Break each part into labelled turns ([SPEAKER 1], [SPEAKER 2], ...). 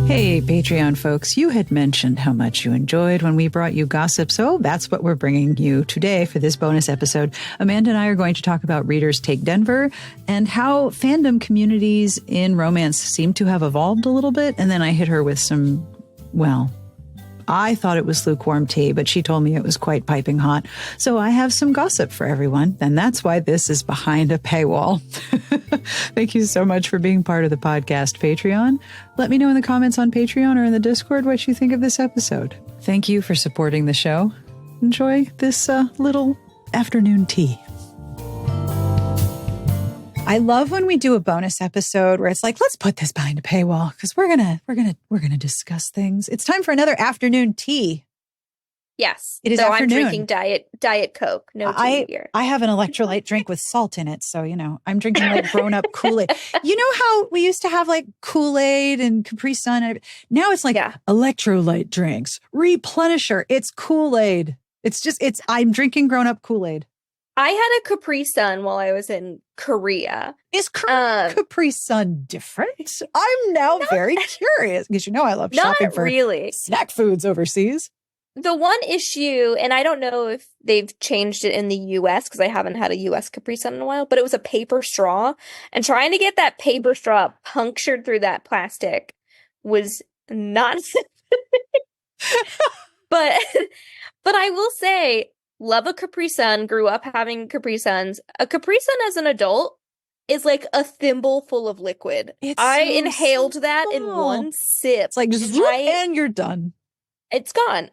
[SPEAKER 1] Hey, Patreon folks, you had mentioned how much you enjoyed when we brought you gossip, so that's what we're bringing you today for this bonus episode. Amanda and I are going to talk about Readers Take Denver and how fandom communities in romance seem to have evolved a little bit. And then I hit her with some, well, I thought it was lukewarm tea, but she told me it was quite piping hot. So I have some gossip for everyone, and that's why this is behind a paywall. Thank you so much for being part of the podcast, Patreon. Let me know in the comments on Patreon or in the Discord what you think of this episode. Thank you for supporting the show. Enjoy this little afternoon tea. I love when we do a bonus episode where it's like, let's put this behind a paywall because we're gonna discuss things. It's time for another afternoon tea.
[SPEAKER 2] Yes.
[SPEAKER 1] It is
[SPEAKER 2] so
[SPEAKER 1] afternoon.
[SPEAKER 2] I'm drinking Diet Coke. No tea here.
[SPEAKER 1] I have an electrolyte drink with salt in it. So, I'm drinking like grown-up Kool-Aid. You know how we used to have like Kool-Aid and Capri Sun? Now it's like electrolyte drinks, replenisher. It's Kool-Aid. I'm drinking grown-up Kool-Aid.
[SPEAKER 2] I had a Capri Sun while I was in Korea.
[SPEAKER 1] Is Capri Sun different? I'm now very curious because I love shopping for snack foods overseas.
[SPEAKER 2] The one issue, and I don't know if they've changed it in the U.S. because I haven't had a U.S. Capri Sun in a while, but it was a paper straw. And trying to get that paper straw punctured through that plastic was not but I will say, love a Capri Sun, grew up having Capri Suns. A Capri Sun as an adult is like a thimble full of liquid. I inhaled that in one sip.
[SPEAKER 1] It's like just and you're done.
[SPEAKER 2] It's gone.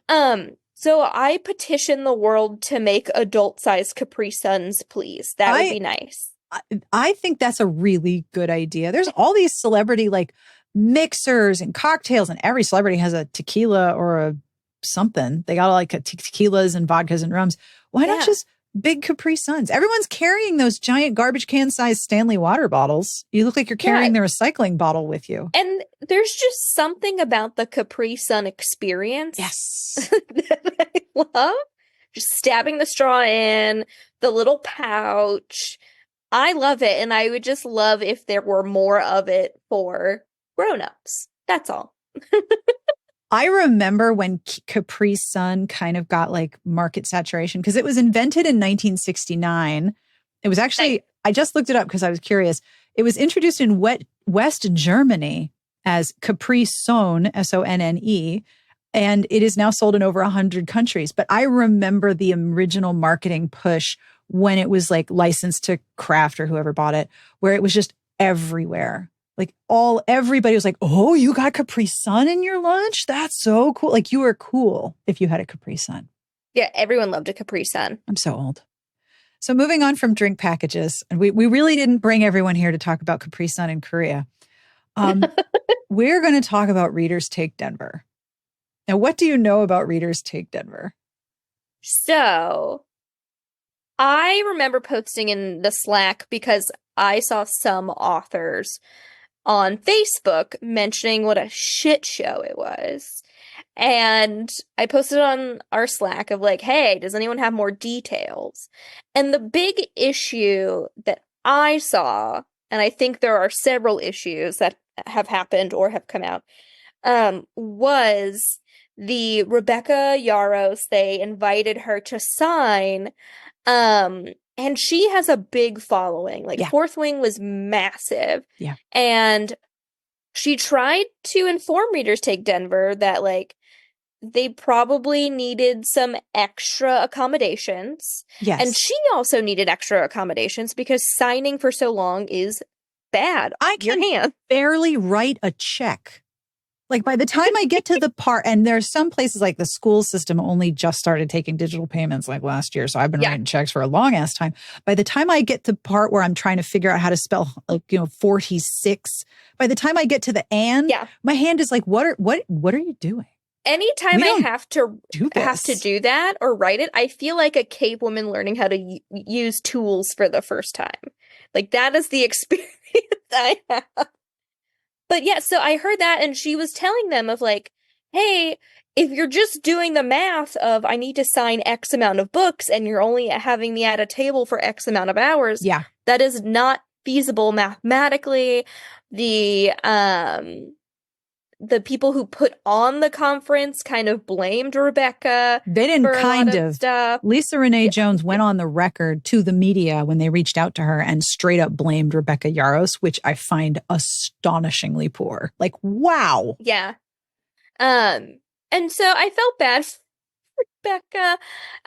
[SPEAKER 2] So I petition the world to make adult-sized Capri Suns, please. That would be nice.
[SPEAKER 1] I think that's a really good idea. There's all these celebrity like mixers and cocktails, and every celebrity has a tequila or a something. They got like tequilas and vodkas and rums. Why not just big Capri Suns? Everyone's carrying those giant garbage can sized Stanley water bottles. You look like you're carrying the recycling bottle with you.
[SPEAKER 2] And there's just something about the Capri Sun experience.
[SPEAKER 1] Yes.
[SPEAKER 2] That I love. Just stabbing the straw in, the little pouch. I love it. And I would just love if there were more of it for grown-ups. That's all.
[SPEAKER 1] I remember when Capri Sun kind of got like market saturation because it was invented in 1969. It was actually, I just looked it up because I was curious. It was introduced in West Germany as Capri Sonne, S-O-N-N-E, and it is now sold in over 100 countries. But I remember the original marketing push when it was like licensed to Kraft or whoever bought it, where it was just everywhere. Like everybody was like, oh, you got Capri Sun in your lunch? That's so cool. Like you were cool if you had a Capri Sun.
[SPEAKER 2] Yeah, everyone loved a Capri Sun.
[SPEAKER 1] I'm so old. So moving on from drink packages, and we really didn't bring everyone here to talk about Capri Sun in Korea. We're going to talk about Readers Take Denver. Now, what do you know about Readers Take Denver?
[SPEAKER 2] So I remember posting in the Slack because I saw some authors on Facebook mentioning what a shit show it was. And I posted on our Slack of like, hey, does anyone have more details? And the big issue that I saw, and I think there are several issues that have happened or have come out, was the Rebecca Yarros. They invited her to sign, and she has a big following. Like Fourth Wing was massive.
[SPEAKER 1] Yeah.
[SPEAKER 2] And she tried to inform Readers Take Denver that like they probably needed some extra accommodations.
[SPEAKER 1] Yes.
[SPEAKER 2] And she also needed extra accommodations because signing for so long is bad.
[SPEAKER 1] I can barely write a check. Like by the time I get to the part, and there's some places like the school system only just started taking digital payments like last year. So I've been writing checks for a long ass time. By the time I get to the part where I'm trying to figure out how to spell 46, by the time I get to the my hand is like, what are you doing?
[SPEAKER 2] Anytime I have to do that or write it, I feel like a cave woman learning how to use tools for the first time. Like that is the experience I have. But yeah, so I heard that and she was telling them of like, hey, if you're just doing the math of I need to sign X amount of books and you're only having me at a table for X amount of hours, that is not feasible mathematically. The the people who put on the conference kind of blamed Rebecca.
[SPEAKER 1] They didn't
[SPEAKER 2] for a
[SPEAKER 1] kind
[SPEAKER 2] lot
[SPEAKER 1] of
[SPEAKER 2] stuff.
[SPEAKER 1] Lisa Renee Jones went on the record to the media when they reached out to her and straight up blamed Rebecca Yarros, which I find astonishingly poor. Like, wow.
[SPEAKER 2] Yeah. And so I felt bad for Rebecca.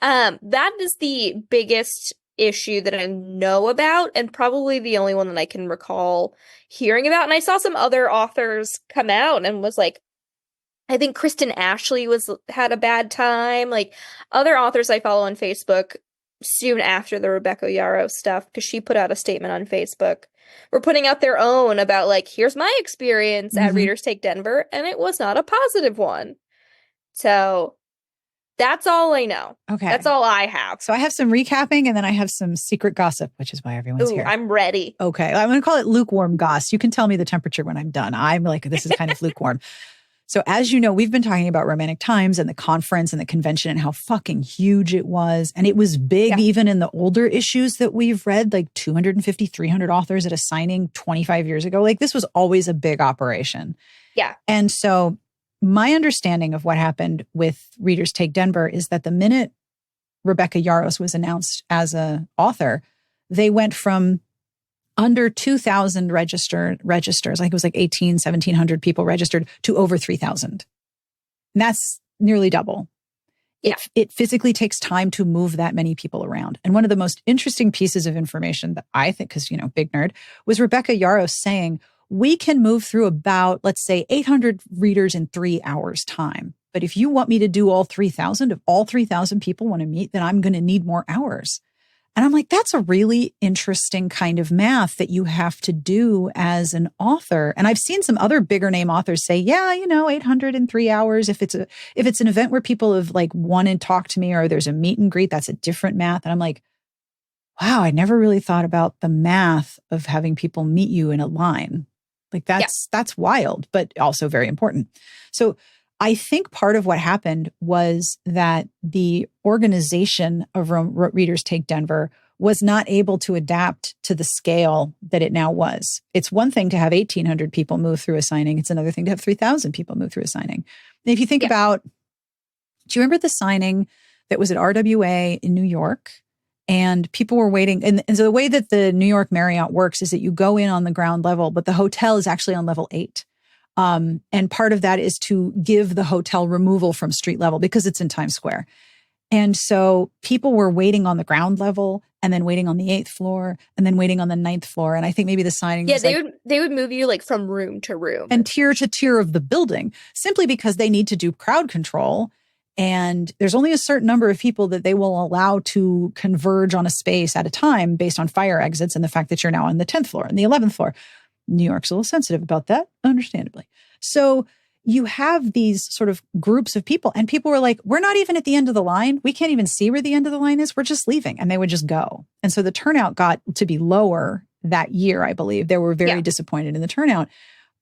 [SPEAKER 2] That is the biggest issue that I know about, and probably the only one that I can recall hearing about. And I saw some other authors come out and was like, I think Kristen Ashley had a bad time. Like, other authors I follow on Facebook soon after the Rebecca Yarros stuff, because she put out a statement on Facebook, were putting out their own about, like, here's my experience at Readers Take Denver, and it was not a positive one. So that's all I know.
[SPEAKER 1] Okay.
[SPEAKER 2] That's all I have.
[SPEAKER 1] So I have some recapping and then I have some secret gossip, which is why everyone's here.
[SPEAKER 2] I'm ready.
[SPEAKER 1] Okay. I'm going to call it lukewarm goss. You can tell me the temperature when I'm done. I'm like, this is kind of lukewarm. So as you know, we've been talking about Romantic Times and the conference and the convention and how fucking huge it was. And it was big even in the older issues that we've read, like 250, 300 authors at a signing 25 years ago. Like, this was always a big operation.
[SPEAKER 2] Yeah.
[SPEAKER 1] And so my understanding of what happened with Readers Take Denver is that the minute Rebecca Yarros was announced as an author, they went from under 2,000 registers, like it was like 1,700 people registered, to over 3,000. And that's nearly double.
[SPEAKER 2] Yeah.
[SPEAKER 1] It physically takes time to move that many people around. And one of the most interesting pieces of information that I think, because, big nerd, was Rebecca Yarros saying, we can move through about, let's say, 800 readers in 3 hours time. But if you want me to do all 3,000, if all 3,000 people want to meet, then I'm going to need more hours. And I'm like, that's a really interesting kind of math that you have to do as an author. And I've seen some other bigger name authors say, 800 in 3 hours. If it's an event where people have like won and talked to me, or there's a meet and greet, that's a different math. And I'm like, wow, I never really thought about the math of having people meet you in a line. Like, that's wild, but also very important. So I think part of what happened was that the organization of Readers Take Denver was not able to adapt to the scale that it now was. It's one thing to have 1,800 people move through a signing. It's another thing to have 3,000 people move through a signing. And if you think about, do you remember the signing that was at RWA in New York? And people were waiting. And so the way that the New York Marriott works is that you go in on the ground level, but the hotel is actually on level 8. And part of that is to give the hotel removal from street level because it's in Times Square. And so people were waiting on the ground level and then waiting on the 8th floor and then waiting on the 9th floor. And I think maybe the signing was
[SPEAKER 2] they would move you like from room to room.
[SPEAKER 1] And tier to tier of the building, simply because they need to do crowd control. And there's only a certain number of people that they will allow to converge on a space at a time based on fire exits and the fact that you're now on the 10th floor and the 11th floor. New York's a little sensitive about that, understandably. So you have these sort of groups of people, and people were like, we're not even at the end of the line. We can't even see where the end of the line is. We're just leaving. And they would just go. And so the turnout got to be lower that year, I believe. They were very disappointed in the turnout.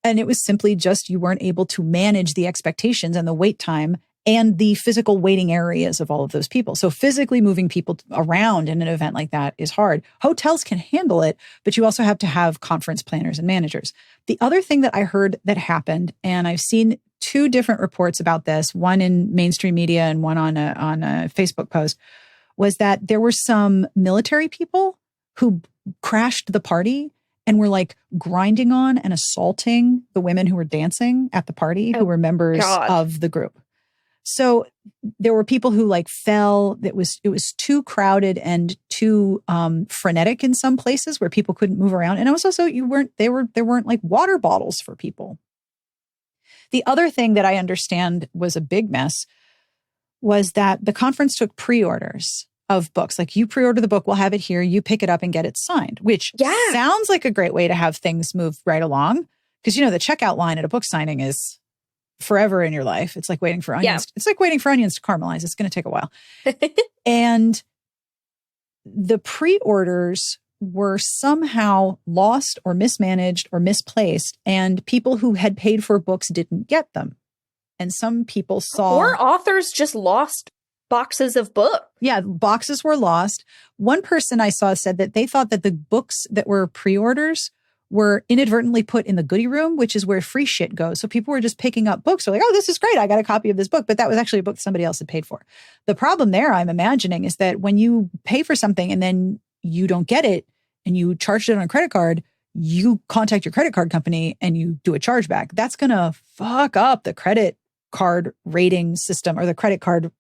[SPEAKER 1] And it was simply just you weren't able to manage the expectations and the wait time and the physical waiting areas of all of those people. So physically moving people around in an event like that is hard. Hotels can handle it, but you also have to have conference planners and managers. The other thing that I heard that happened, and I've seen 2 different reports about this, one in mainstream media and one on a Facebook post, was that there were some military people who crashed the party and were like grinding on and assaulting the women who were dancing at the party who were members of the group. So there were people who like fell. It was too crowded and too frenetic in some places where people couldn't move around. And it was also there weren't like water bottles for people. The other thing that I understand was a big mess was that the conference took pre-orders of books. Like, you pre-order the book, we'll have it here, you pick it up and get it signed, which sounds like a great way to have things move right along. Because, the checkout line at a book signing is forever in your life. It's like waiting for onions. It's like waiting for onions to caramelize. It's going to take a while. And the pre-orders were somehow lost or mismanaged or misplaced, and people who had paid for books didn't get them. And some people saw...
[SPEAKER 2] Or authors just lost boxes of books.
[SPEAKER 1] Yeah, boxes were lost. One person I saw said that they thought that the books that were pre-orders were inadvertently put in the goodie room, which is where free shit goes. So people were just picking up books. They're like, oh, this is great. I got a copy of this book. But that was actually a book somebody else had paid for. The problem there, I'm imagining, is that when you pay for something and then you don't get it and you charged it on a credit card, you contact your credit card company and you do a chargeback. That's going to fuck up the credit card rating system or the credit card.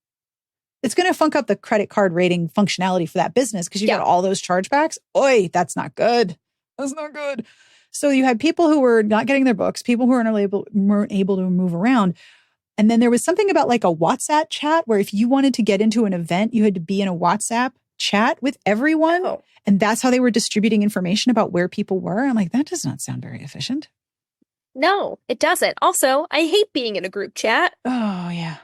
[SPEAKER 1] It's going to funk up the credit card rating functionality for that business because you got all those chargebacks. Oi, that's not good. That's not good. So you had people who were not getting their books, people who weren't able to move around. And then there was something about like a WhatsApp chat where if you wanted to get into an event, you had to be in a WhatsApp chat with everyone. Oh. And that's how they were distributing information about where people were. I'm like, that does not sound very efficient.
[SPEAKER 2] No, it doesn't. Also, I hate being in a group chat.
[SPEAKER 1] Oh, yeah.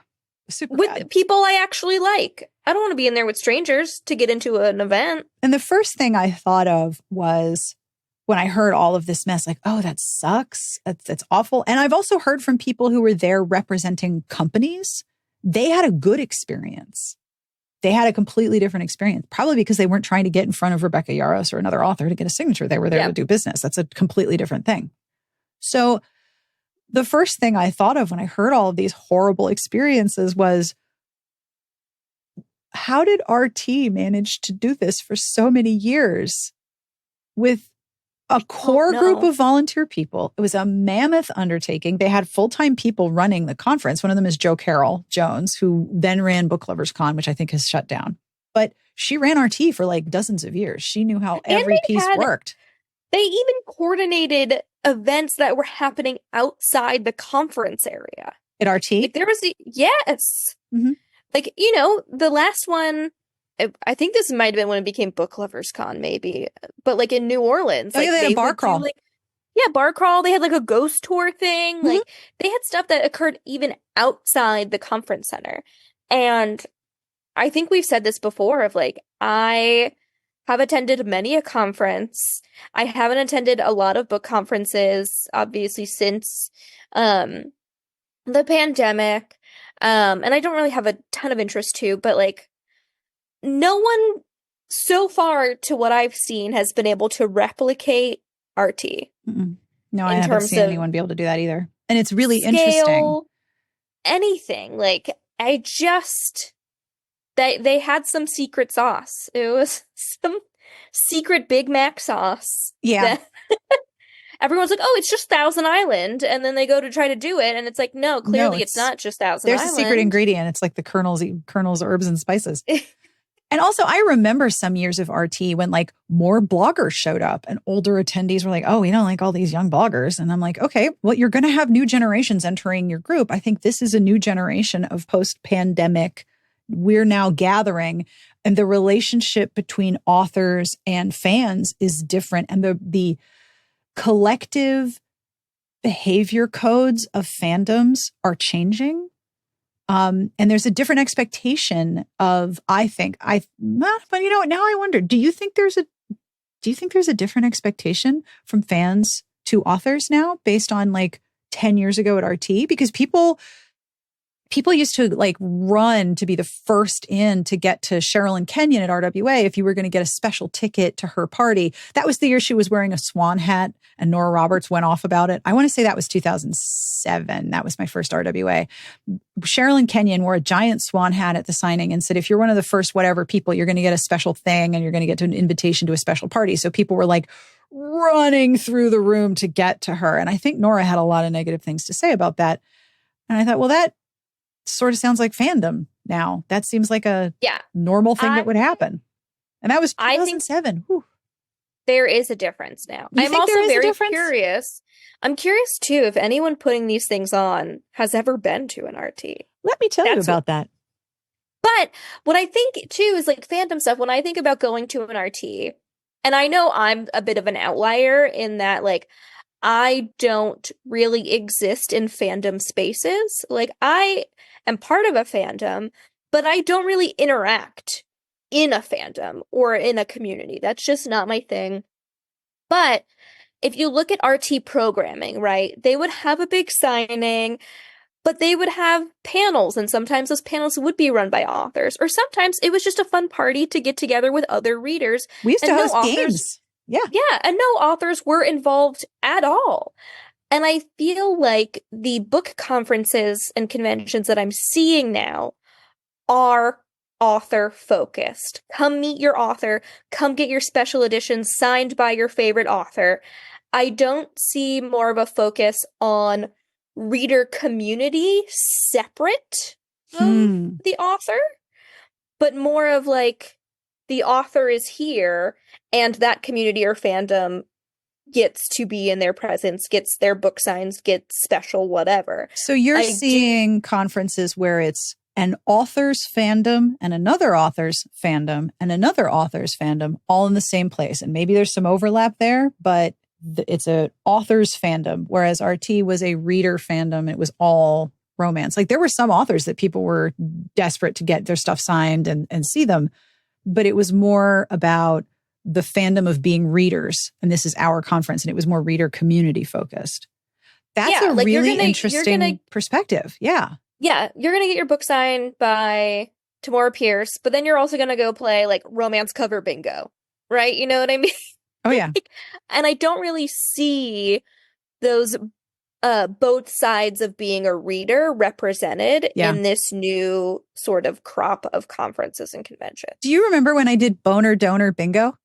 [SPEAKER 1] Super
[SPEAKER 2] with
[SPEAKER 1] bad.
[SPEAKER 2] People I actually like. I don't want to be in there with strangers to get into an event.
[SPEAKER 1] And the first thing I thought of was when I heard all of this mess, like, oh, that sucks. That's awful. And I've also heard from people who were there representing companies. They had a good experience. They had a completely different experience, probably because they weren't trying to get in front of Rebecca Yarros or another author to get a signature. They were there to do business. That's a completely different thing. So the first thing I thought of when I heard all of these horrible experiences was, how did RT manage to do this for so many years with a core group of volunteer people? It was a mammoth undertaking. They had full-time people running the conference. One of them is Jo Carroll Jones, who then ran Book Lovers Con, which I think has shut down. But she ran RT for like dozens of years. She knew how every piece worked.
[SPEAKER 2] They even coordinated events that were happening outside the conference area.
[SPEAKER 1] At RT?
[SPEAKER 2] Like there was yes. Mm-hmm. Like, you know, the last one, I think this might have been when it became Book Lovers Con, maybe. But like in New Orleans.
[SPEAKER 1] Oh,
[SPEAKER 2] like,
[SPEAKER 1] yeah, they had a bar crawl.
[SPEAKER 2] Bar crawl. They had like a ghost tour thing. Mm-hmm. Like they had stuff that occurred even outside the conference center. And I think we've said this before of like, I have attended many a conference. I haven't attended a lot of book conferences, obviously, since the pandemic. And I don't really have a ton of interest too, but like no one so far to what I've seen has been able to replicate RT.
[SPEAKER 1] Mm-mm. No, I haven't seen anyone be able to do that either. And it's really
[SPEAKER 2] scale,
[SPEAKER 1] interesting.
[SPEAKER 2] Anything. Like they had some secret sauce. It was some secret Big Mac sauce.
[SPEAKER 1] Yeah.
[SPEAKER 2] Everyone's like, oh, it's just Thousand Island. And then they go to try to do it. And it's like, no, clearly it's not just Thousand Island.
[SPEAKER 1] There's a secret ingredient. It's like the Colonel's herbs and spices. And also, I remember some years of RT when like more bloggers showed up and older attendees were like, oh, we don't like all these young bloggers. And I'm like, okay, well, you're going to have new generations entering your group. I think this is a new generation of post-pandemic. We're now gathering, and the relationship between authors and fans is different. And the collective behavior codes of fandoms are changing. And there's a different expectation of, but you know what? Now I wonder, do you think there's a different expectation from fans to authors now based on like 10 years ago at RT? Because people used to like run to be the first in to get to Sherilyn Kenyon at RWA if you were going to get a special ticket to her party. That was the year she was wearing a swan hat and Nora Roberts went off about it. I want to say that was 2007. That was my first RWA. Sherilyn Kenyon wore a giant swan hat at the signing and said, if you're one of the first whatever people, you're going to get a special thing and you're going to get to an invitation to a special party. So people were like running through the room to get to her. And I think Nora had a lot of negative things to say about that. And I thought, well, that sort of sounds like fandom now. That seems like a normal thing that would happen. And that was 2007.
[SPEAKER 2] There is a difference now. I'm also very curious. I'm curious too if anyone putting these things on has ever been to an RT.
[SPEAKER 1] Let me tell you about that.
[SPEAKER 2] But what I think too is like fandom stuff. When I think about going to an RT, and I know I'm a bit of an outlier in that like I don't really exist in fandom spaces. Like I am part of a fandom, but I don't really interact in a fandom or in a community. That's just not my thing. But if you look at RT programming, right, they would have a big signing, but they would have panels. And sometimes those panels would be run by authors, or sometimes it was just a fun party to get together with other readers.
[SPEAKER 1] We used to host games. Yeah.
[SPEAKER 2] Yeah, and no authors were involved at all. And I feel like the book conferences and conventions that I'm seeing now are author focused. Come meet your author, come get your special editions signed by your favorite author. I don't see more of a focus on reader community separate from the author, but more of like the author is here and that community or fandom gets to be in their presence, gets their book signs, gets special whatever.
[SPEAKER 1] So you're seeing conferences where it's an author's fandom and another author's fandom and another author's fandom all in the same place. And maybe there's some overlap there, but it's an author's fandom, whereas RT was a reader fandom. It was all romance. Like there were some authors that people were desperate to get their stuff signed and see them, but it was more about the fandom of being readers. And this is our conference, and it was more reader community focused. That's a like really interesting perspective. Yeah.
[SPEAKER 2] Yeah. You're going to get your book signed by Tamora Pierce, but then you're also going to go play like romance cover bingo, right? You know what I mean?
[SPEAKER 1] Oh, yeah.
[SPEAKER 2] And I don't really see those both sides of being a reader represented in this new sort of crop of conferences and conventions.
[SPEAKER 1] Do you remember when I did boner donor bingo?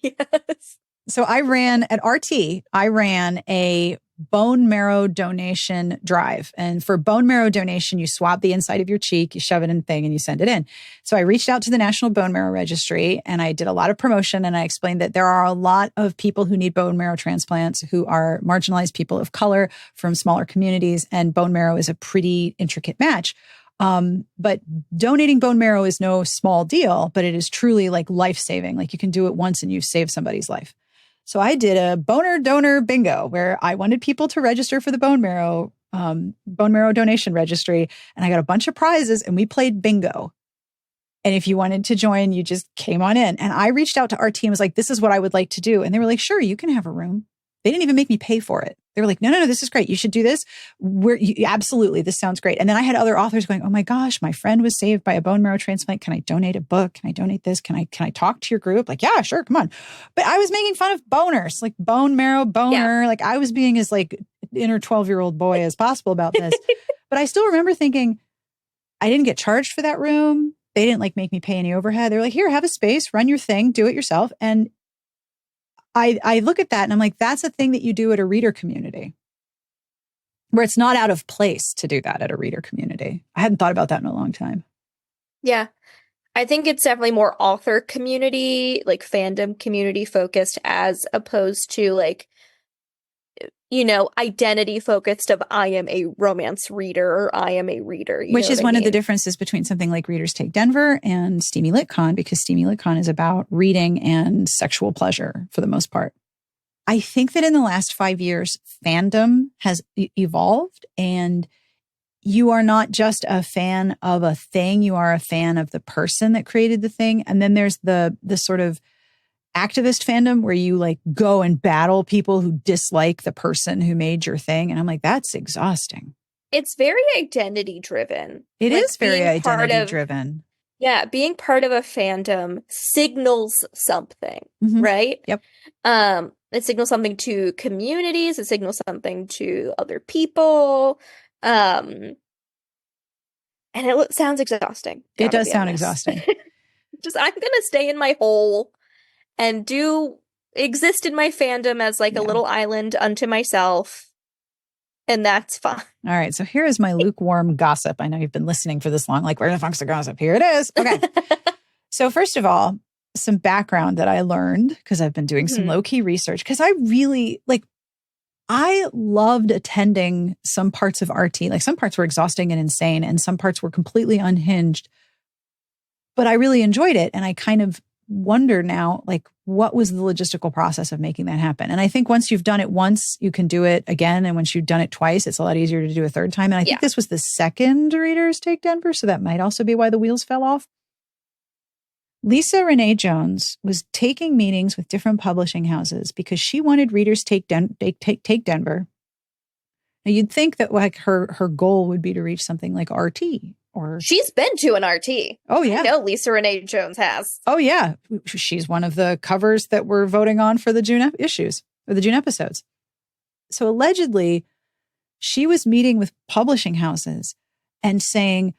[SPEAKER 2] Yes.
[SPEAKER 1] So I ran at RT, I ran a bone marrow donation drive. And for bone marrow donation, you swab the inside of your cheek, you shove it in the thing, and you send it in. So I reached out to the National Bone Marrow Registry, and I did a lot of promotion, and I explained that there are a lot of people who need bone marrow transplants who are marginalized people of color from smaller communities, and bone marrow is a pretty intricate match. But donating bone marrow is no small deal, but it is truly like life-saving. Like you can do it once and you've saved somebody's life. So I did a boner donor bingo where I wanted people to register for the bone marrow donation registry. And I got a bunch of prizes and we played bingo. And if you wanted to join, you just came on in. And I reached out to our team, was like, this is what I would like to do. And they were like, sure, you can have a room. They didn't even make me pay for it. They were like, no, this is great. You should do this. Absolutely. This sounds great. And then I had other authors going, oh my gosh, my friend was saved by a bone marrow transplant. Can I donate a book? Can I donate this? Can I talk to your group? Like, yeah, sure. Come on. But I was making fun of boners, like bone marrow, boner. Yeah. Like I was being as like inner 12-year-old boy as possible about this. But I still remember thinking, I didn't get charged for that room. They didn't like make me pay any overhead. They were like, here, have a space, run your thing, do it yourself. And I look at that and I'm like, that's a thing that you do at a reader community where it's not out of place to do that at a reader community. I hadn't thought about that in a long time.
[SPEAKER 2] Yeah. I think it's definitely more author community, like fandom community focused as opposed to like, identity focused of I am a romance reader or I am a reader.
[SPEAKER 1] Which is one of the differences between something like Readers Take Denver and Steamy LitCon, because Steamy LitCon is about reading and sexual pleasure for the most part. I think that in the last 5 years, fandom has evolved, and you are not just a fan of a thing, you are a fan of the person that created the thing. And then there's the sort of activist fandom where you like go and battle people who dislike the person who made your thing. And I'm like, that's exhausting.
[SPEAKER 2] It's very identity driven.
[SPEAKER 1] It is very identity driven.
[SPEAKER 2] Yeah. Being part of a fandom signals something, right?
[SPEAKER 1] Yep.
[SPEAKER 2] It signals something to communities. It signals something to other people. And it sounds exhausting.
[SPEAKER 1] It does sound exhausting.
[SPEAKER 2] I'm going to stay in my hole and exist in my fandom as like a little island unto myself. And that's fine.
[SPEAKER 1] All right. So here is my lukewarm gossip. I know you've been listening for this long. Like, where the fuck's the gossip? Here it is. Okay. So first of all, some background that I learned because I've been doing some low-key research because I really I loved attending some parts of RT. Like some parts were exhausting and insane and some parts were completely unhinged. But I really enjoyed it. And I kind of wonder now, like, what was the logistical process of making that happen? And I think once you've done it once, you can do it again. And once you've done it twice, it's a lot easier to do a third time. And I think this was the second Readers Take Denver. So that might also be why the wheels fell off. Lisa Renee Jones was taking meetings with different publishing houses because she wanted Readers Take Denver. Now you'd think that like her goal would be to reach something like RT or
[SPEAKER 2] she's been to an RT.
[SPEAKER 1] Oh, yeah.
[SPEAKER 2] I know Lisa Renee Jones has.
[SPEAKER 1] Oh, yeah. She's one of the covers that we're voting on for the June issues, or the June episodes. So allegedly, she was meeting with publishing houses and saying,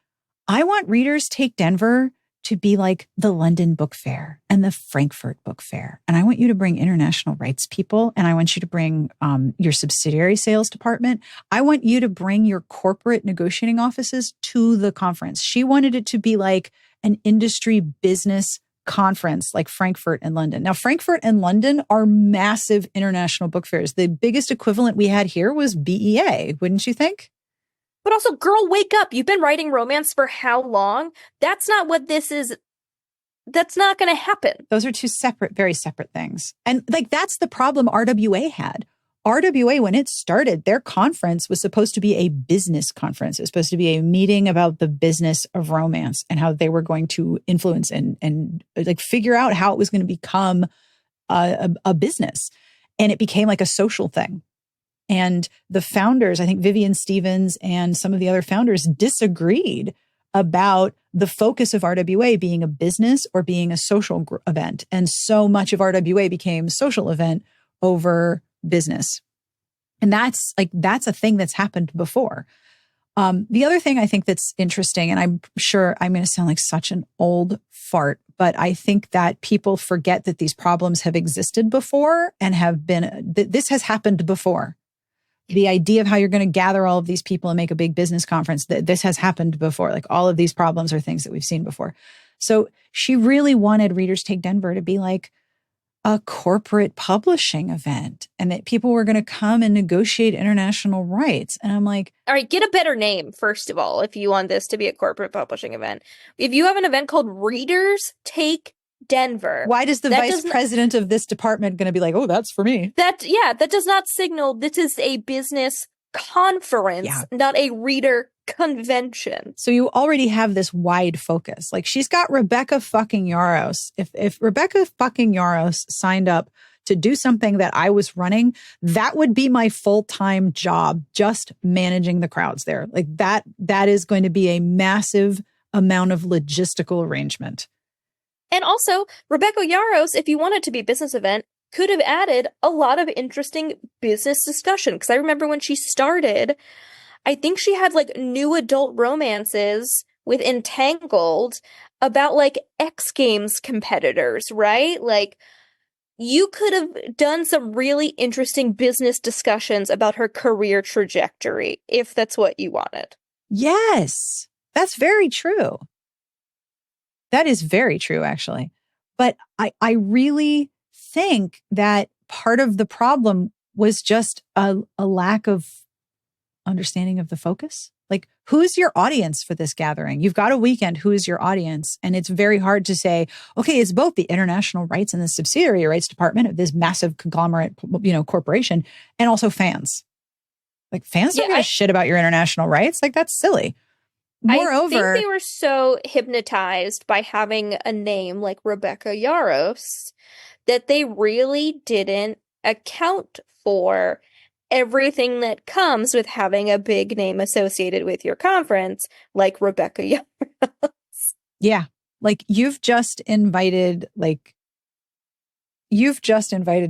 [SPEAKER 1] I want Readers Take Denver to be like the London Book Fair and the Frankfurt Book Fair. And I want you to bring international rights people. And I want you to bring your subsidiary sales department. I want you to bring your corporate negotiating offices to the conference. She wanted it to be like an industry business conference like Frankfurt and London. Now, Frankfurt and London are massive international book fairs. The biggest equivalent we had here was BEA, wouldn't you think?
[SPEAKER 2] But also, girl, wake up. You've been writing romance for how long? That's not what this is. That's not going to happen.
[SPEAKER 1] Those are two separate, very separate things. And like, that's the problem RWA had. RWA, when it started, their conference was supposed to be a business conference. It was supposed to be a meeting about the business of romance and how they were going to influence and like figure out how it was going to become a business. And it became like a social thing. And the founders, I think Vivian Stevens and some of the other founders disagreed about the focus of RWA being a business or being a social event. And so much of RWA became social event over business. And that's a thing that's happened before. The other thing I think that's interesting, and I'm sure I'm going to sound like such an old fart, but I think that people forget that these problems have existed before and this has happened before. The idea of how you're going to gather all of these people and make a big business conference, this has happened before. Like all of these problems are things that we've seen before. So she really wanted Readers Take Denver to be like a corporate publishing event and that people were going to come and negotiate international rights. And I'm like,
[SPEAKER 2] all right, get a better name, first of all, if you want this to be a corporate publishing event. If you have an event called Readers Take Denver.
[SPEAKER 1] Why does the vice president of this department going to be like, oh, that's for me?
[SPEAKER 2] That does not signal this is a business conference, not a reader convention.
[SPEAKER 1] So you already have this wide focus. Like she's got Rebecca fucking Yaros. If Rebecca fucking Yaros signed up to do something that I was running, that would be my full-time job, just managing the crowds there. Like that is going to be a massive amount of logistical arrangement.
[SPEAKER 2] And also, Rebecca Yaros, if you want it to be a business event, could have added a lot of interesting business discussion. Because I remember when she started, I think she had like new adult romances with Entangled about like X Games competitors, right? Like you could have done some really interesting business discussions about her career trajectory if that's what you wanted.
[SPEAKER 1] Yes, that's very true. That is very true, actually. But I really think that part of the problem was just a lack of understanding of the focus. Like, who's your audience for this gathering? You've got a weekend. Who is your audience? And it's very hard to say, okay, it's both the international rights and the subsidiary rights department of this massive conglomerate, corporation, and also fans. Like, fans don't give a shit about your international rights. Like, that's silly. Moreover,
[SPEAKER 2] I think they were so hypnotized by having a name like Rebecca Yaros that they really didn't account for everything that comes with having a big name associated with your conference, like Rebecca Yaros.
[SPEAKER 1] Yeah. Like you've just invited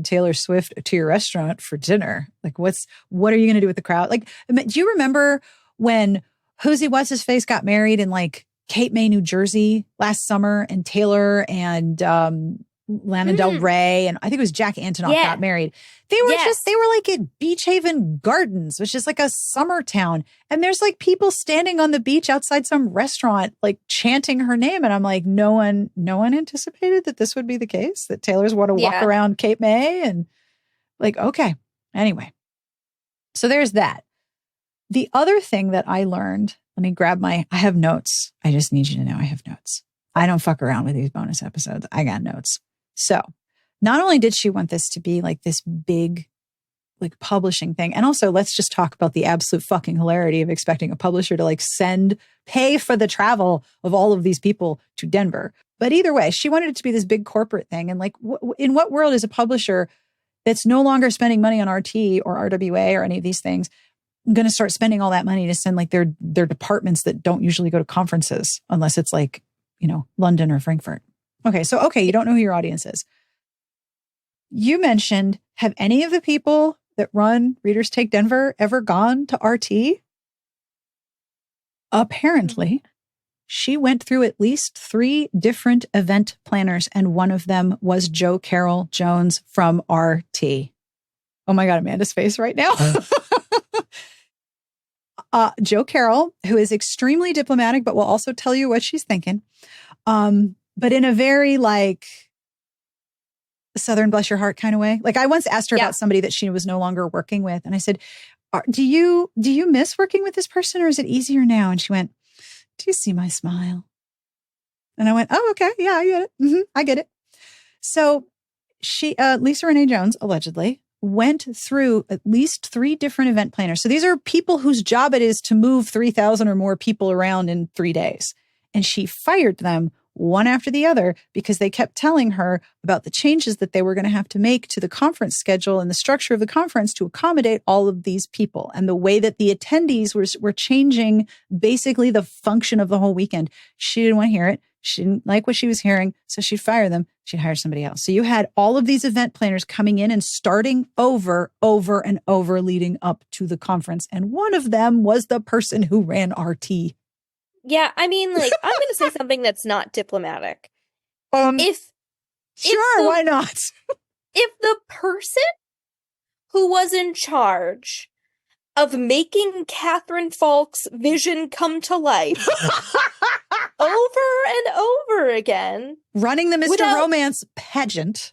[SPEAKER 1] Taylor Swift to your restaurant for dinner. Like what are you going to do with the crowd? Like, do you remember when What's-His-Face got married in like Cape May, New Jersey last summer, and Taylor and Lana Del Rey, and I think it was Jack Antonoff got married. They were they were like at Beach Haven Gardens, which is like a summer town. And there's like people standing on the beach outside some restaurant, like chanting her name. And I'm like, no one anticipated that this would be the case, that Taylor's want to walk around Cape May and like, okay. Anyway, so there's that. The other thing that I learned, let me grab I have notes. I just need you to know I have notes. I don't fuck around with these bonus episodes. I got notes. So not only did she want this to be like this big, like publishing thing, and also let's just talk about the absolute fucking hilarity of expecting a publisher to like pay for the travel of all of these people to Denver. But either way, she wanted it to be this big corporate thing. And like, in what world is a publisher that's no longer spending money on RT or RWA or any of these things going to start spending all that money to send like their departments that don't usually go to conferences unless it's like, London or Frankfurt. Okay. So, you don't know who your audience is. You mentioned, have any of the people that run Readers Take Denver ever gone to RT? Apparently, she went through at least 3 different event planners, and one of them was Joe Carroll Jones from RT. Oh my God, Amanda's face right now. Joe Carroll, who is extremely diplomatic, but will also tell you what she's thinking. But in a very like Southern bless your heart kind of way. Like I once asked her about somebody that she was no longer working with. And I said, do you miss working with this person, or is it easier now? And she went, do you see my smile? And I went, oh, okay. Yeah, I get it. I get it. So she, Lisa Renee Jones, allegedly went through at least 3 different event planners. So these are people whose job it is to move 3,000 or more people around in 3 days. And she fired them one after the other because they kept telling her about the changes that they were going to have to make to the conference schedule and the structure of the conference to accommodate all of these people and the way that the attendees were changing basically the function of the whole weekend. She didn't want to hear it. She didn't like what she was hearing. So she'd fire them. She'd hire somebody else. So you had all of these event planners coming in and starting over and over leading up to the conference. And one of them was the person who ran RT.
[SPEAKER 2] Yeah, I mean, like, I'm going to say something that's not diplomatic.
[SPEAKER 1] Sure, why not?
[SPEAKER 2] If the person who was in charge of making Catherine Falk's vision come to life over and over again,
[SPEAKER 1] running the Mr. Romance pageant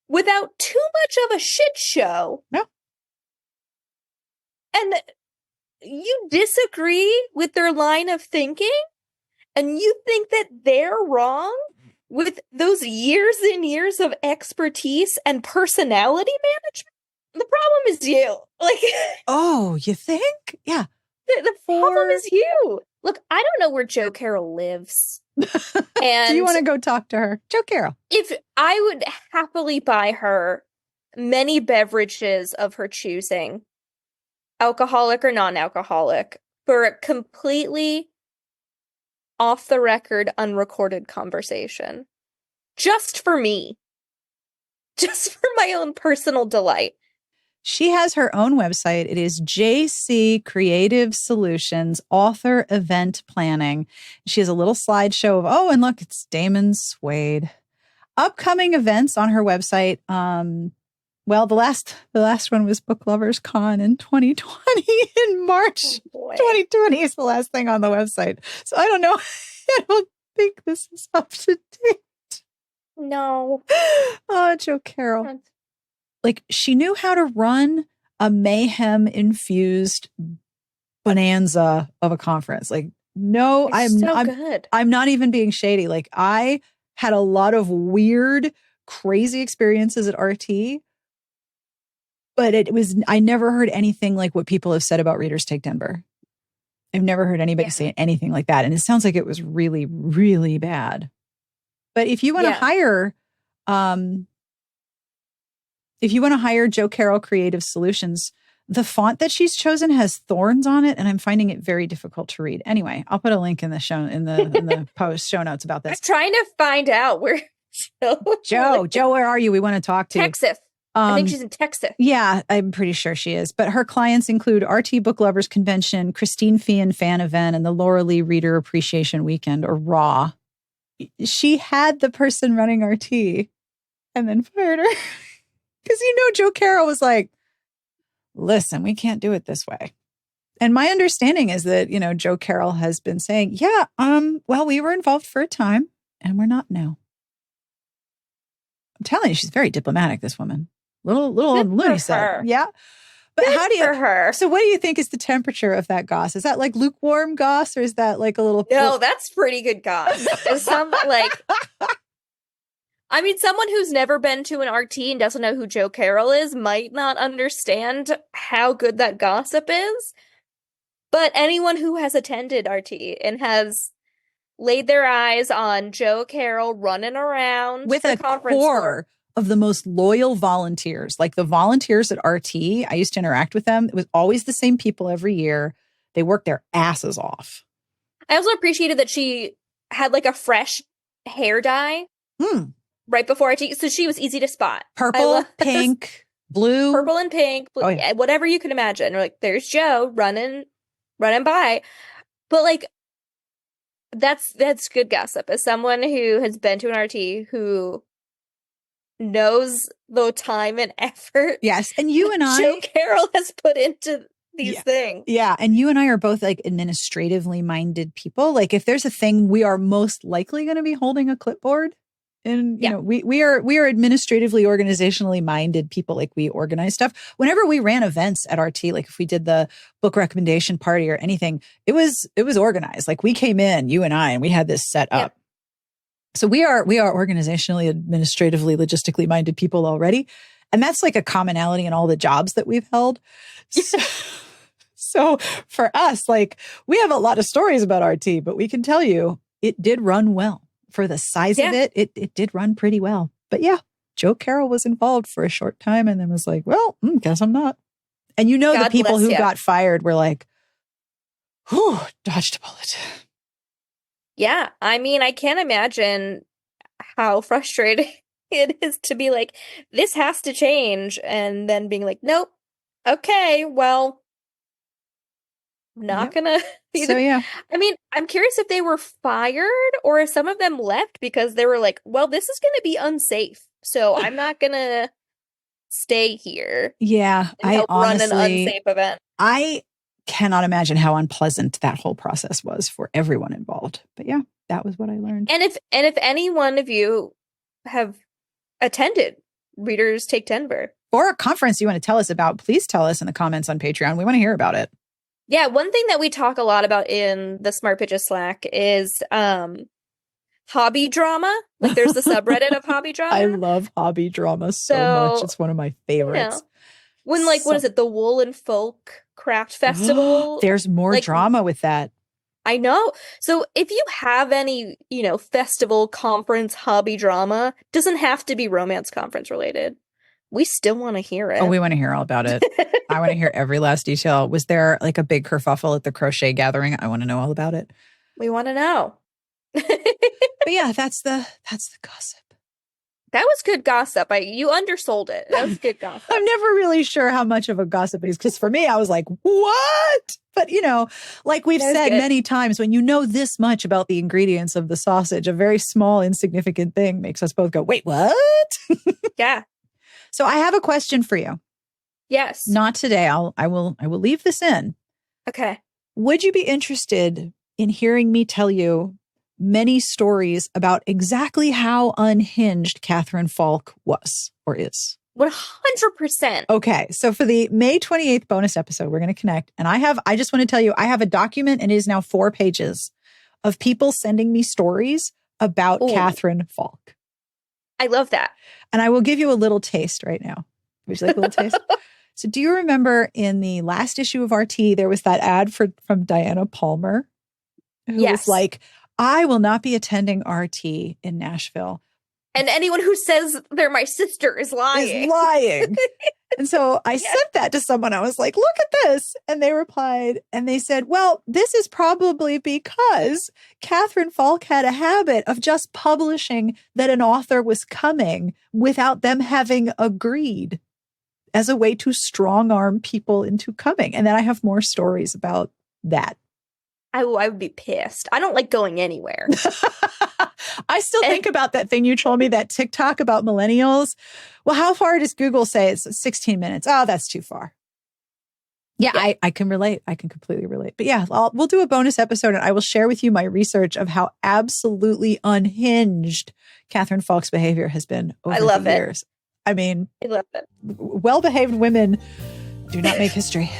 [SPEAKER 2] without too much of a shit show.
[SPEAKER 1] No.
[SPEAKER 2] And you disagree with their line of thinking, and you think that they're wrong with those years and years of expertise and personality management? The problem is you. Like,
[SPEAKER 1] oh, you think? Yeah.
[SPEAKER 2] The problem is you. Look, I don't know where Joe Carroll lives. And
[SPEAKER 1] do you want to go talk to her? Joe Carroll.
[SPEAKER 2] If I would happily buy her many beverages of her choosing, alcoholic or non-alcoholic, for a completely off-the-record, unrecorded conversation. Just for me. Just for my own personal delight.
[SPEAKER 1] She has her own website. It is JC Creative Solutions, author event planning. She has a little slideshow of, oh, and look, it's Damon Suede. Upcoming events on her website. Well, the last one was Book Lovers Con in 2020 in March. 2020 is the last thing on the website. So I don't know. I don't think this is up to date.
[SPEAKER 2] No.
[SPEAKER 1] Oh, Joe Carroll. Like, she knew how to run a mayhem-infused bonanza of a conference. Like, no, I'm
[SPEAKER 2] good.
[SPEAKER 1] I'm not even being shady. Like, I had a lot of weird, crazy experiences at RT. But I never heard anything like what people have said about Readers Take Denver. I've never heard anybody say anything like that. And it sounds like it was really, really bad. But if you want to hire, Joe Carroll Creative Solutions, the font that she's chosen has thorns on it, and I'm finding it very difficult to read. Anyway, I'll put a link in the post show notes about this.
[SPEAKER 2] I'm trying to find out where
[SPEAKER 1] Joe, where are you? We want to talk to you.
[SPEAKER 2] Texas. I think she's in Texas.
[SPEAKER 1] Yeah, I'm pretty sure she is. But her clients include RT Book Lovers Convention, Christine Feehan Fan Event, and the Laura Lee Reader Appreciation Weekend, or RAW. She had the person running RT and then fired her. Because, Joe Carroll was like, listen, we can't do it this way. And my understanding is that, Joe Carroll has been saying, well, we were involved for a time and we're not now. I'm telling you, she's very diplomatic, this woman. Little loony side. Yeah. But
[SPEAKER 2] good
[SPEAKER 1] how do you
[SPEAKER 2] for her?
[SPEAKER 1] So what do you think is the temperature of that goss? Is that like lukewarm goss, or is that like a little
[SPEAKER 2] No, that's pretty good goss. Someone who's never been to an RT and doesn't know who Joe Carroll is might not understand how good that gossip is. But anyone who has attended RT and has laid their eyes on Joe Carroll running around
[SPEAKER 1] with
[SPEAKER 2] the
[SPEAKER 1] a
[SPEAKER 2] conference
[SPEAKER 1] core of the most loyal volunteers. Like the volunteers at RT, I used to interact with them. It was always the same people every year. They worked their asses off.
[SPEAKER 2] I also appreciated that she had like a fresh hair dye right before so she was easy to spot.
[SPEAKER 1] Purple, pink, blue.
[SPEAKER 2] Purple and pink, blue, whatever you can imagine. Or like, there's Joe running by. But like, that's good gossip. As someone who has been to an RT who knows the time and effort.
[SPEAKER 1] Yes, and you and I,
[SPEAKER 2] Joe Carroll has put into these things.
[SPEAKER 1] Yeah, and you and I are both like administratively minded people. Like if there's a thing, we are most likely going to be holding a clipboard. And you know, we are administratively, organizationally minded people. Like we organize stuff. Whenever we ran events at RT, like if we did the book recommendation party or anything, it was organized. Like we came in, you and I, and we had this set up. So we are organizationally, administratively, logistically minded people already. And that's like a commonality in all the jobs that we've held. So for us, like we have a lot of stories about RT, but we can tell you it did run well. For the size of it, it did run pretty well. But yeah, Joe Carroll was involved for a short time and then was like, well, guess I'm not. And you know, God, the people who got fired were like, whew, dodged a bullet.
[SPEAKER 2] Yeah. I mean, I can't imagine how frustrating it is to be like, this has to change. And then being like, nope. Okay, well, not gonna.
[SPEAKER 1] So yeah.
[SPEAKER 2] I mean, I'm curious if they were fired or if some of them left because they were like, well, this is gonna be unsafe. So I'm not gonna stay here.
[SPEAKER 1] Yeah.
[SPEAKER 2] And help run an unsafe event.
[SPEAKER 1] I cannot imagine how unpleasant that whole process was for everyone involved. But yeah, that was what I learned.
[SPEAKER 2] And if any one of you have attended Readers Take Denver
[SPEAKER 1] or a conference you want to tell us about, please tell us in the comments on Patreon. We want to hear about it.
[SPEAKER 2] Yeah, one thing that we talk a lot about in the Smart Pitches Slack is hobby drama. Like there's the subreddit of hobby drama.
[SPEAKER 1] I love hobby drama so much. It's one of my favorites. You know,
[SPEAKER 2] when like, what is it? The Wool and Folk Craft Festival.
[SPEAKER 1] There's more drama with that.
[SPEAKER 2] I know. So if you have any, festival, conference, hobby drama, doesn't have to be romance conference related. We still want to hear it.
[SPEAKER 1] Oh, we want to hear all about it. I want to hear every last detail. Was there like a big kerfuffle at the crochet gathering? I want to know all about it.
[SPEAKER 2] We want to know.
[SPEAKER 1] But yeah, that's the gossip.
[SPEAKER 2] That was good gossip. You undersold it. That was good gossip.
[SPEAKER 1] I'm never really sure how much of a gossip it is because for me, I was like, what? But like we've said many times, when you know this much about the ingredients of the sausage, a very small, insignificant thing makes us both go, wait, what?
[SPEAKER 2] Yeah.
[SPEAKER 1] So I have a question for you.
[SPEAKER 2] Yes.
[SPEAKER 1] Not today. I will leave this in.
[SPEAKER 2] Okay.
[SPEAKER 1] Would you be interested in hearing me tell you many stories about exactly how unhinged Catherine Falk was or is?
[SPEAKER 2] 100%.
[SPEAKER 1] Okay. So for the May 28th bonus episode, we're going to connect. And I just want to tell you, I have a document and it is now 4 pages of people sending me stories about Catherine Falk.
[SPEAKER 2] I love that.
[SPEAKER 1] And I will give you a little taste right now. Would you like a little taste? So do you remember in the last issue of RT, there was that ad from Diana Palmer, who was like, I will not be attending RT in Nashville.
[SPEAKER 2] And anyone who says they're my sister is lying.
[SPEAKER 1] And so I sent that to someone. I was like, look at this. And they replied and they said, well, this is probably because Catherine Falk had a habit of just publishing that an author was coming without them having agreed as a way to strong arm people into coming. And then I have more stories about that.
[SPEAKER 2] I would be pissed. I don't like going anywhere.
[SPEAKER 1] I still think about that thing you told me, that TikTok about millennials. Well, how far does Google say? It's 16 minutes. Oh, that's too far. Yeah. I can relate. I can completely relate. But yeah, we'll do a bonus episode and I will share with you my research of how absolutely unhinged Catherine Falk's behavior has been over the years. I mean,
[SPEAKER 2] I love it.
[SPEAKER 1] Well-behaved women do not make history.